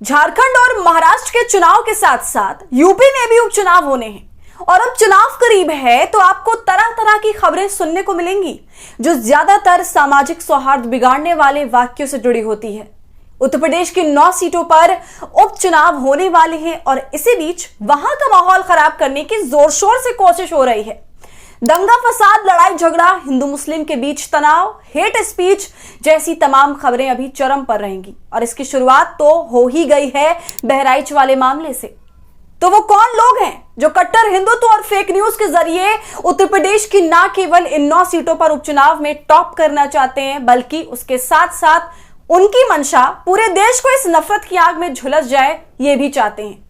झारखंड और महाराष्ट्र के चुनाव के साथ साथ यूपी में भी उपचुनाव होने हैं और अब चुनाव करीब है तो आपको तरह तरह की खबरें सुनने को मिलेंगी जो ज्यादातर सामाजिक सौहार्द बिगाड़ने वाले वाक्यों से जुड़ी होती है। उत्तर प्रदेश की 9 सीटों पर उपचुनाव होने वाले हैं और इसी बीच वहां का माहौल खराब करने की जोर शोर से कोशिश हो रही है। दंगा फसाद, लड़ाई झगड़ा, हिंदू मुस्लिम के बीच तनाव, हेट स्पीच जैसी तमाम खबरें अभी चरम पर रहेंगी और इसकी शुरुआत तो हो ही गई है बहराइच वाले मामले से। तो वो कौन लोग हैं जो कट्टर हिंदुत्व और फेक न्यूज के जरिए उत्तर प्रदेश की न केवल इन 9 सीटों पर उपचुनाव में टॉप करना चाहते हैं बल्कि उसके साथ साथ उनकी मंशा पूरे देश को इस नफरत की आग में झुलस जाए ये भी चाहते हैं।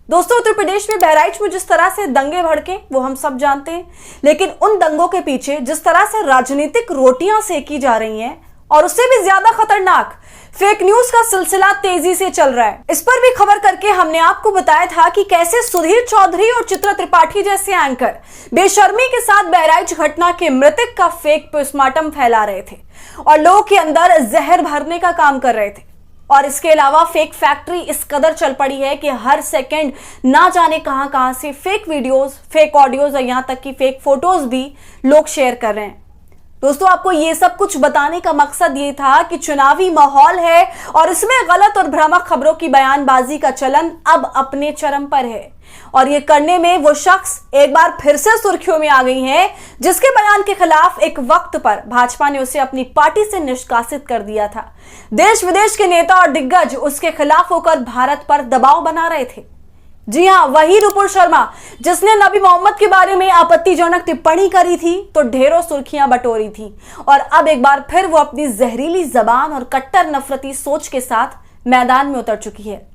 दोस्तों, उत्तर प्रदेश में बहराइच में जिस तरह से दंगे भड़के वो हम सब जानते हैं, लेकिन उन दंगों के पीछे जिस तरह से राजनीतिक रोटियां सेकी जा रही हैं और उससे भी ज्यादा खतरनाक फेक न्यूज का सिलसिला तेजी से चल रहा है। इस पर भी खबर करके हमने आपको बताया था कि कैसे सुधीर चौधरी और चित्रा त्रिपाठी जैसे एंकर बेशर्मी के साथ बहराइच घटना के मृतक का फेक पोस्टमार्टम फैला रहे थे और लोगों के अंदर जहर भरने का काम कर रहे थे। और इसके अलावा फेक फैक्ट्री इस कदर चल पड़ी है कि हर सेकंड ना जाने कहां से फेक वीडियोस, फेक ऑडियोज और यहां तक कि फेक फोटोज भी लोग शेयर कर रहे हैं। दोस्तों, आपको ये सब कुछ बताने का मकसद ये था कि चुनावी माहौल है और इसमें गलत और भ्रामक खबरों की बयानबाजी का चलन अब अपने चरम पर है और ये करने में वो शख्स एक बार फिर से सुर्खियों में आ गई हैं जिसके बयान के खिलाफ एक वक्त पर भाजपा ने उसे अपनी पार्टी से निष्कासित कर दिया था। देश विदेश के नेता और दिग्गज उसके खिलाफ होकर भारत पर दबाव बना रहे थे। जी हां, वही नुपुर शर्मा जिसने नबी मोहम्मद के बारे में आपत्तिजनक टिप्पणी करी थी तो ढेरों सुर्खियां बटोरी थी और अब एक बार फिर वो अपनी जहरीली जबान और कट्टर नफरती सोच के साथ मैदान में उतर चुकी है।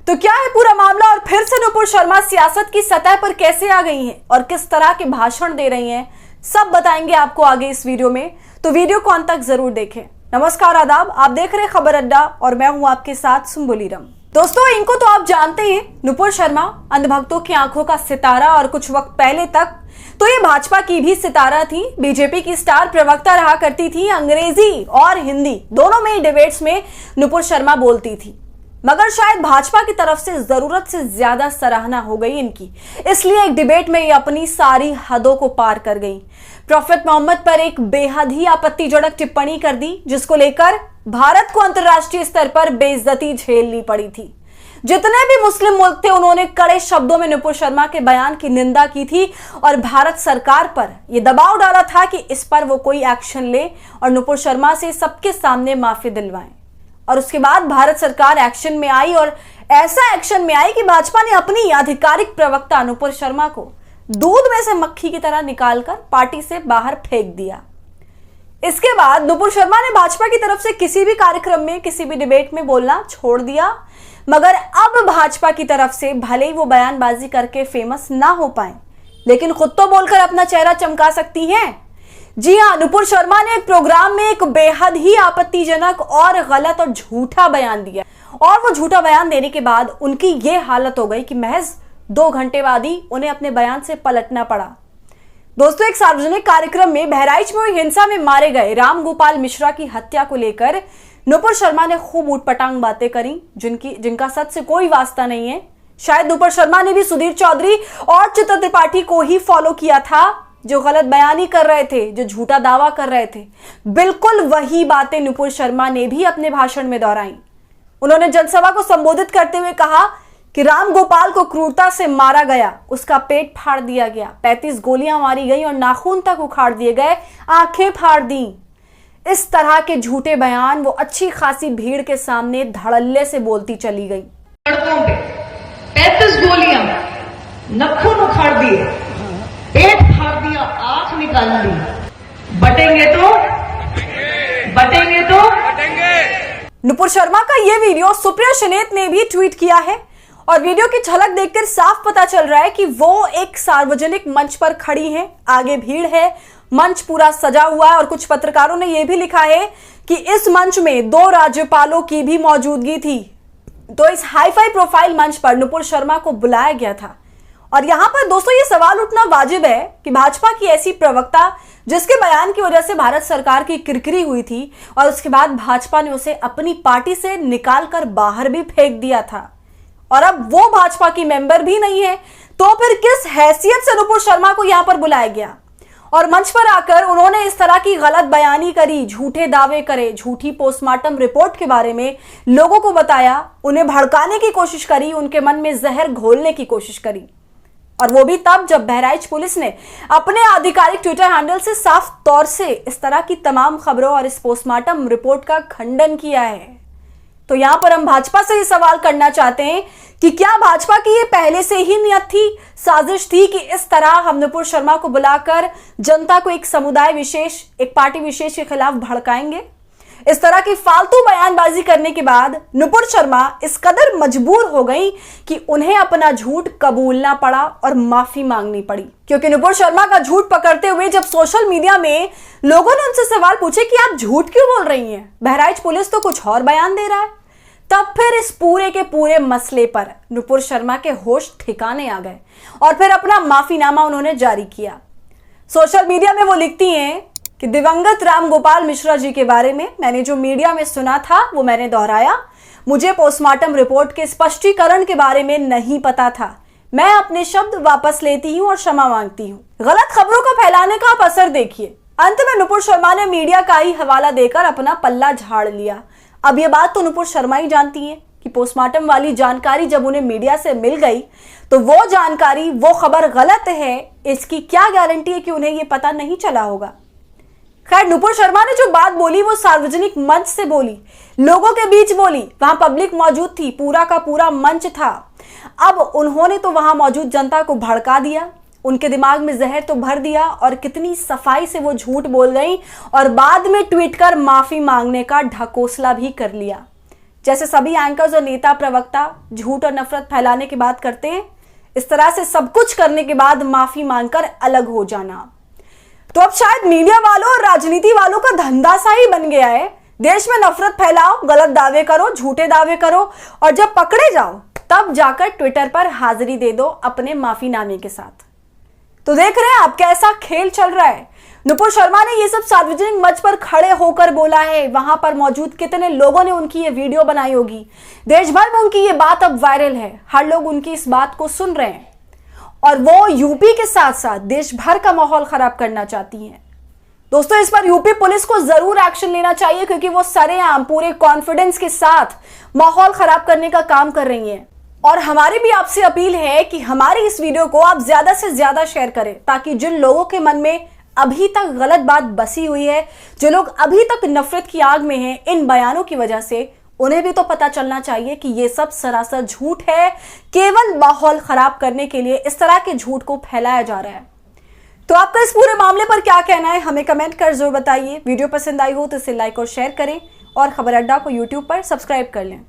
तो क्या है पूरा मामला और फिर से नुपुर शर्मा सियासत की सतह पर कैसे आ गई हैं और किस तरह के भाषण दे रही हैं, सब बताएंगे आपको आगे इस वीडियो में, तो वीडियो को अंत तक जरूर देखें। नमस्कार, आदाब, आप देख रहे हैं खबर अड्डा और मैं हूं आपके साथ सुम्बुलीरम। दोस्तों, इनको तो आप जानते हैं, नुपुर शर्मा अंधभक्तों की आंखों का सितारा और कुछ वक्त पहले तक तो ये भाजपा की भी सितारा थी। बीजेपी की स्टार प्रवक्ता रहा करती थी। अंग्रेजी और हिंदी दोनों में डिबेट्स में नुपुर शर्मा बोलती थी, मगर शायद भाजपा की तरफ से जरूरत से ज्यादा सराहना हो गई इनकी, इसलिए एक डिबेट में ये अपनी सारी हदों को पार कर गई। प्रॉफेट मोहम्मद पर एक बेहद ही आपत्तिजनक टिप्पणी कर दी जिसको लेकर भारत को अंतर्राष्ट्रीय स्तर पर बेइज्जती झेलनी पड़ी थी। जितने भी मुस्लिम मुल्क थे उन्होंने कड़े शब्दों में नुपुर शर्मा के बयान की निंदा की थी और भारत सरकार पर यह दबाव डाला था कि इस पर वो कोई एक्शन ले और नुपुर शर्मा से सबके सामने माफी दिलवाएं। और उसके बाद भारत सरकार एक्शन में आई और ऐसा एक्शन में आई कि भाजपा ने अपनी आधिकारिक प्रवक्ता नुपुर शर्मा को दूध में से मक्खी की तरह निकालकर पार्टी से बाहर फेंक दिया। इसके बाद नुपुर शर्मा ने भाजपा की तरफ से किसी भी कार्यक्रम में, किसी भी डिबेट में बोलना छोड़ दिया, मगर अब भाजपा की तरफ से भले ही वो बयानबाजी करके फेमस ना हो पाए लेकिन खुद तो बोलकर अपना चेहरा चमका सकती हैं। जी हां, नुपुर शर्मा ने एक प्रोग्राम में एक बेहद ही आपत्तिजनक और गलत और झूठा बयान दिया और वो झूठा बयान देने के बाद उनकी ये हालत हो गई कि महज 2 घंटे बाद ही उन्हें अपने बयान से पलटना पड़ा। दोस्तों, एक सार्वजनिक कार्यक्रम में बहराइच में हुई हिंसा में मारे गए राम गोपाल मिश्रा की हत्या को लेकर नुपुर शर्मा ने खूब ऊटपटांग बातें करी जिनका सच से कोई वास्ता नहीं है। शायद नुपुर शर्मा ने भी सुधीर चौधरी और चित्रा त्रिपाठी को ही फॉलो किया था जो गलत बयानी कर रहे थे, जो झूठा दावा कर रहे थे। बिल्कुल वही बातें नुपुर शर्मा ने भी अपने भाषण में दोहराई। उन्होंने जनसभा को संबोधित करते हुए कहा कि राम गोपाल को क्रूरता से मारा गया, उसका पेट फाड़ दिया गया, 35 गोलियां मारी गई और नाखून तक उखाड़ दिए गए, आंखें फाड़ दी। इस तरह के झूठे बयान वो अच्छी खासी भीड़ के सामने धड़ल्ले से बोलती चली गई। सड़कों पे 35 गोलियां, नाखून उखाड़ दिए, पेट फाड़ दिया, आंख निकाल दी, बटेंगे तो नुपुर शर्मा का यह वीडियो सुप्रिया शनेत ने भी ट्वीट किया है और वीडियो की झलक देखकर साफ पता चल रहा है कि वो एक सार्वजनिक मंच पर खड़ी हैं, आगे भीड़ है, मंच पूरा सजा हुआ है और कुछ पत्रकारों ने यह भी लिखा है कि इस मंच में 2 राज्यपालों की भी मौजूदगी थी। तो इस हाईफाई प्रोफाइल मंच पर नुपुर शर्मा को बुलाया गया था और यहां पर दोस्तों ये सवाल उठना वाजिब है कि भाजपा की ऐसी प्रवक्ता जिसके बयान की वजह से भारत सरकार की किरकिरी हुई थी और उसके बाद भाजपा ने उसे अपनी पार्टी से निकालकर बाहर भी फेंक दिया था और अब वो भाजपा की मेंबर भी नहीं है। तो फिर किस हैसियत से नुपुर शर्मा को यहां पर बुलाया गया और मंच पर आकर उन्होंने इस तरह की गलत बयानी करी, झूठे दावे करे, झूठी पोस्टमार्टम रिपोर्ट के बारे में लोगों को बताया, उन्हें भड़काने की कोशिश करी, उनके मन में जहर घोलने की कोशिश करी। और वो भी तब जब बहराइच पुलिस ने अपने आधिकारिक ट्विटर हैंडल से साफ तौर से इस तरह की तमाम खबरों और इस पोस्टमार्टम रिपोर्ट का खंडन किया है। तो यहां पर हम भाजपा से ये सवाल करना चाहते हैं कि क्या भाजपा की ये पहले से ही नियत थी, साजिश थी कि इस तरह हम नुपुर शर्मा को बुलाकर जनता को एक समुदाय विशेष, एक पार्टी विशेष के खिलाफ भड़काएंगे? इस तरह की फालतू बयानबाजी करने के बाद नुपुर शर्मा इस कदर मजबूर हो गई कि उन्हें अपना झूठ कबूलना पड़ा और माफी मांगनी पड़ी। क्योंकि नुपुर शर्मा का झूठ पकड़ते हुए जब सोशल मीडिया में लोगों ने उनसे सवाल पूछे कि आप झूठ क्यों बोल रही हैं, बहराइच पुलिस तो कुछ और बयान दे रहा है, तब फिर इस पूरे के पूरे मसले पर नुपुर शर्मा के होश ठिकाने आ गए और फिर अपना माफीनामा उन्होंने जारी किया। सोशल मीडिया में वो लिखती हैं कि दिवंगत राम गोपाल मिश्रा जी के बारे में मैंने जो मीडिया में सुना था वो मैंने दोहराया। मुझे पोस्टमार्टम रिपोर्ट के स्पष्टीकरण के बारे में नहीं पता था। मैं अपने शब्द वापस लेती हूं और क्षमा मांगती हूं। गलत खबरों को फैलाने का आप असर देखिए। अंत में नुपुर शर्मा ने मीडिया का ही हवाला देकर अपना पल्ला झाड़ लिया। अब ये बात तो नुपुर शर्मा ही जानती है कि पोस्टमार्टम वाली जानकारी जब उन्हें मीडिया से मिल गई तो वो जानकारी, वो खबर गलत है, इसकी क्या गारंटी है कि उन्हें ये पता नहीं चला होगा। खैर, नुपुर शर्मा ने जो बात बोली वो सार्वजनिक मंच से बोली, लोगों के बीच बोली, वहां पब्लिक मौजूद थी, पूरा का पूरा मंच था। अब उन्होंने तो वहां मौजूद जनता को भड़का दिया, उनके दिमाग में जहर तो भर दिया और कितनी सफाई से वो झूठ बोल गई और बाद में ट्वीट कर माफी मांगने का ढकोसला भी कर लिया। जैसे सभी एंकर्स और नेता प्रवक्ता झूठ और नफरत फैलाने की बात करते हैं, इस तरह से सब कुछ करने के बाद माफी मांगकर अलग हो जाना तो अब शायद मीडिया वालों और राजनीति वालों का धंधा सा ही बन गया है। देश में नफरत फैलाओ, गलत दावे करो, झूठे दावे करो और जब पकड़े जाओ तब जाकर ट्विटर पर हाजिरी दे दो अपने माफीनामे के साथ। तो देख रहे हैं आप कैसा खेल चल रहा है। नुपुर शर्मा ने ये सब सार्वजनिक मंच पर खड़े होकर बोला है, वहां पर मौजूद कितने लोगों ने उनकी ये वीडियो बनाई होगी। देश भर में उनकी ये बात अब वायरल है, हर लोग उनकी इस बात को सुन रहे हैं और वो यूपी के साथ साथ देश भर का माहौल खराब करना चाहती हैं। दोस्तों, इस पर यूपी पुलिस को जरूर एक्शन लेना चाहिए क्योंकि वो सरेआम पूरे कॉन्फिडेंस के साथ माहौल खराब करने का काम कर रही हैं। और हमारी भी आपसे अपील है कि हमारी इस वीडियो को आप ज्यादा से ज्यादा शेयर करें ताकि जिन लोगों के मन में अभी तक गलत बात बसी हुई है, जो लोग अभी तक नफरत की आग में हैं इन बयानों की वजह से, उन्हें भी तो पता चलना चाहिए कि ये सब सरासर झूठ है, केवल माहौल खराब करने के लिए इस तरह के झूठ को फैलाया जा रहा है। तो आपका इस पूरे मामले पर क्या कहना है हमें कमेंट कर जरूर बताइए। वीडियो पसंद आई हो तो इसे लाइक और शेयर करें और खबर अड्डा को यूट्यूब पर सब्सक्राइब कर लें।